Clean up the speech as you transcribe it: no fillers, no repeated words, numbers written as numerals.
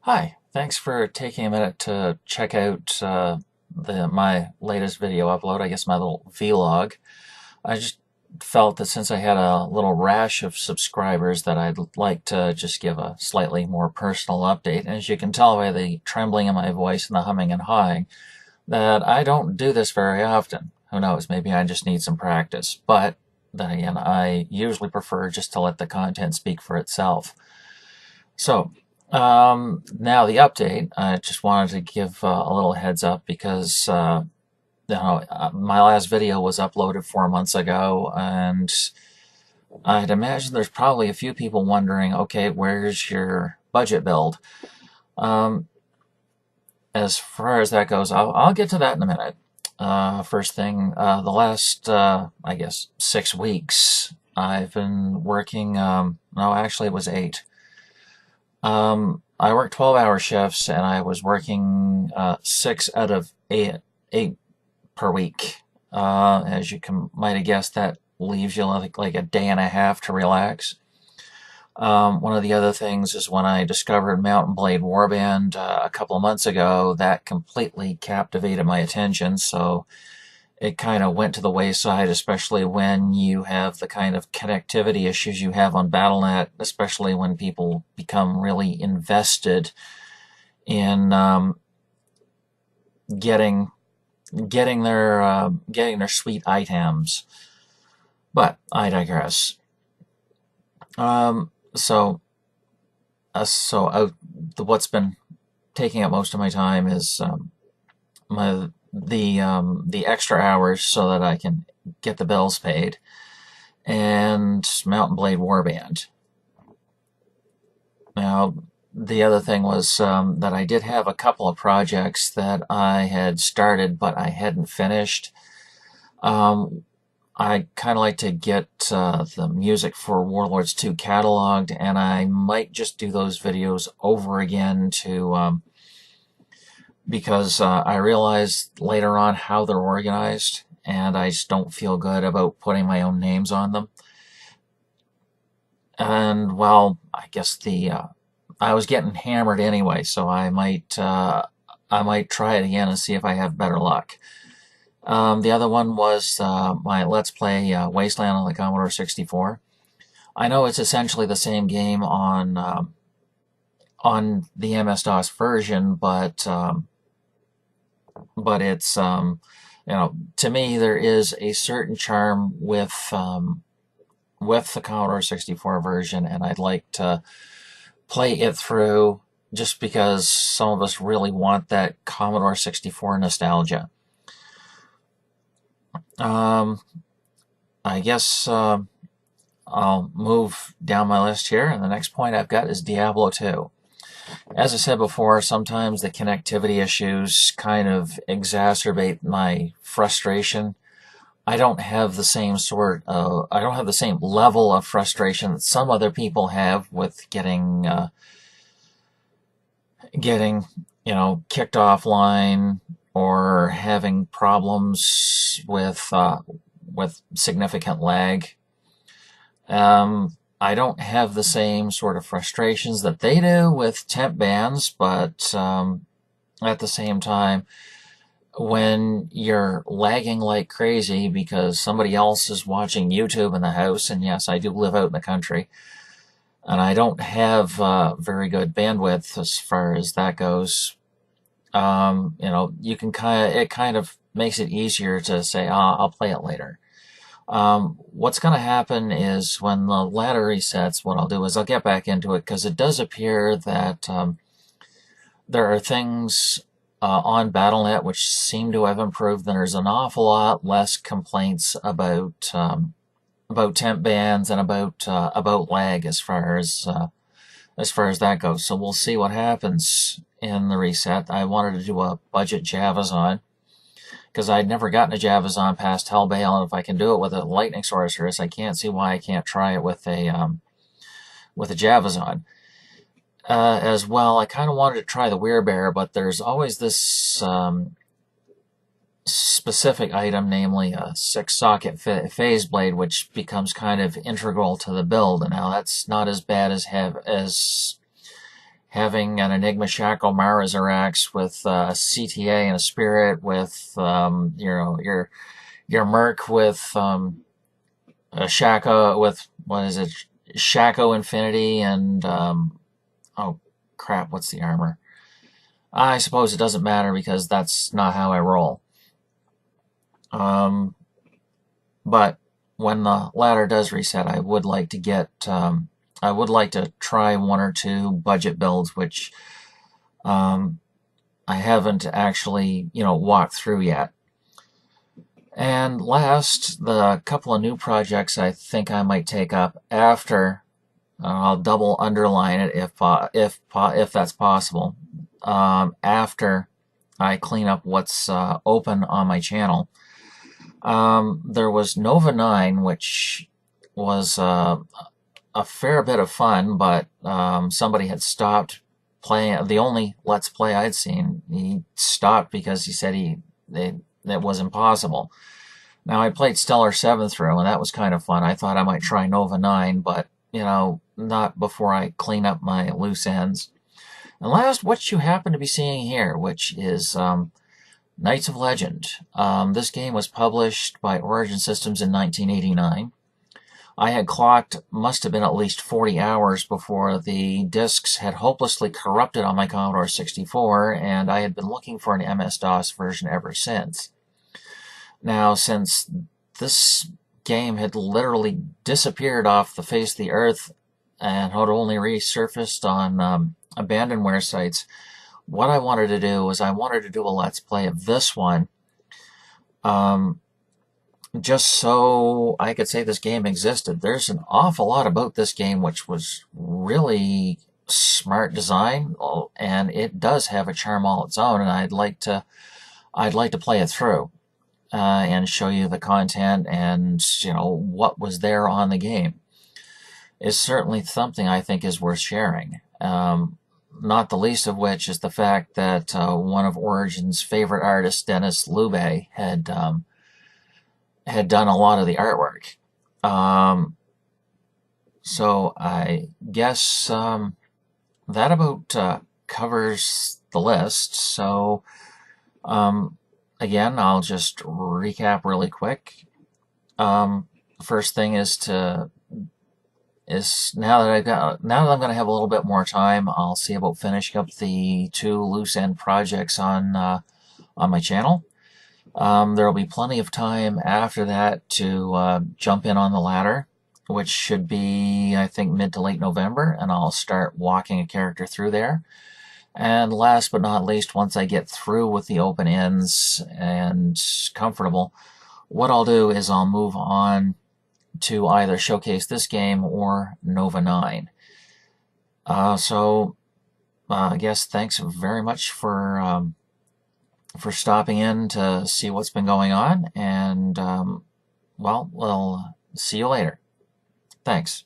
Hi, thanks for taking a minute to check out my latest video upload, I guess my little vlog. I just felt that since I had a little rash of subscribers that I'd like to just give a slightly more personal update. And as you can tell by the trembling in my voice and the humming and hawing, that I don't do this very often. Who knows, maybe I just need some practice. But then again, I usually prefer just to let the content speak for itself. So, now the update, I just wanted to give a little heads up because my last video was uploaded 4 months ago, and I'd imagine there's probably a few people wondering, okay, where's your budget build? Um, as far as that goes, I'll get to that in a minute. First thing, the last, I guess, 6 weeks, I've been working, no, actually it was 8. I worked 12-hour shifts, and I was working 6 out of 8 per week. As you might have guessed, that leaves you like a day and a half to relax. One of the other things is when I discovered Mount & Blade Warband a couple of months ago, that completely captivated my attention, so it kind of went to the wayside, especially when you have the kind of connectivity issues you have on Battle.net, especially when people become really invested in getting their sweet items. But I digress. So what's been taking up most of my time is the extra hours so that I can get the bills paid, and Mount & Blade Warband. Now, the other thing was that I did have a couple of projects that I had started but I hadn't finished. I kind of like to get the music for Warlords 2 cataloged, and I might just do those videos over again to because I realized later on how they're organized, and I just don't feel good about putting my own names on them. And, well, I guess I was getting hammered anyway, so I might try it again and see if I have better luck. The other one was my Let's Play Wasteland on the Commodore 64. I know it's essentially the same game on the MS-DOS version, but it's to me there is a certain charm with the Commodore 64 version, and I'd like to play it through just because some of us really want that Commodore 64 nostalgia. I guess I'll move down my list here, and the next point I've got is Diablo 2. As I said before, sometimes the connectivity issues kind of exacerbate my frustration. I don't have the same level of frustration that some other people have with getting kicked offline or having problems with significant lag. I don't have the same sort of frustrations that they do with temp bans, but at the same time, when you're lagging like crazy because somebody else is watching YouTube in the house, and yes, I do live out in the country, and I don't have very good bandwidth as far as that goes, you can it kind of makes it easier to say, I'll play it later. What's going to happen is when the ladder resets, what I'll do is I'll get back into it, because it does appear that there are things on Battle.net which seem to have improved, and there's an awful lot less complaints about temp bans and about lag as far as that goes. So we'll see what happens in the reset. I wanted to do a budget Javazon, because I'd never gotten a Javazon past Hellbale, and if I can do it with a Lightning Sorceress, I can't see why I can't try it with a Javazon. As well, I kind of wanted to try the Werebear, but there's always this specific item, namely a 6-socket phase blade, which becomes kind of integral to the build. And now that's not as bad as having an Enigma Shackle Marazarax with CTA and a Spirit, with your Merc with a Shaco with what is it? Shaco Infinity and oh crap, what's the armor? I suppose it doesn't matter because that's not how I roll. But when the ladder does reset, I would like to get I would like to try one or two budget builds, which I haven't actually walked through yet. And last, the couple of new projects I think I might take up after. I'll double underline it if that's possible. After I clean up what's open on my channel. There was Nova 9, which was a fair bit of fun, but somebody had stopped playing. The only Let's Play I'd seen, he stopped because he said it was impossible. Now, I played Stellar 7 through, and that was kind of fun. I thought I might try Nova 9, but, not before I clean up my loose ends. And last, what you happen to be seeing here, which is Knights of Legend. This game was published by Origin Systems in 1989. I had clocked, must have been at least 40 hours before the disks had hopelessly corrupted on my Commodore 64, and I had been looking for an MS-DOS version ever since. Now, since this game had literally disappeared off the face of the earth and had only resurfaced on abandonware sites, what I wanted to do was I wanted to do a Let's Play of this one, just so I could say this game existed. There's an awful lot about this game which was really smart design, and it does have a charm all its own, and I'd like to play it through. And show you the content and, what was there on the game. Is certainly something I think is worth sharing. Not the least of which is the fact that one of Origin's favorite artists, Dennis Lube, had done a lot of the artwork. So I guess that about covers the list. So again, I'll just recap really quick. First thing is now that I'm going to have a little bit more time, I'll see about finishing up the 2 loose end projects on my channel. There will be plenty of time after that to jump in on the ladder, which should be, I think, mid to late November, and I'll start walking a character through there. And last but not least, once I get through with the open ends and comfortable, what I'll do is I'll move on to either showcase this game or Nova 9. So I guess thanks very much for stopping in to see what's been going on, and well, we'll see you later. Thanks.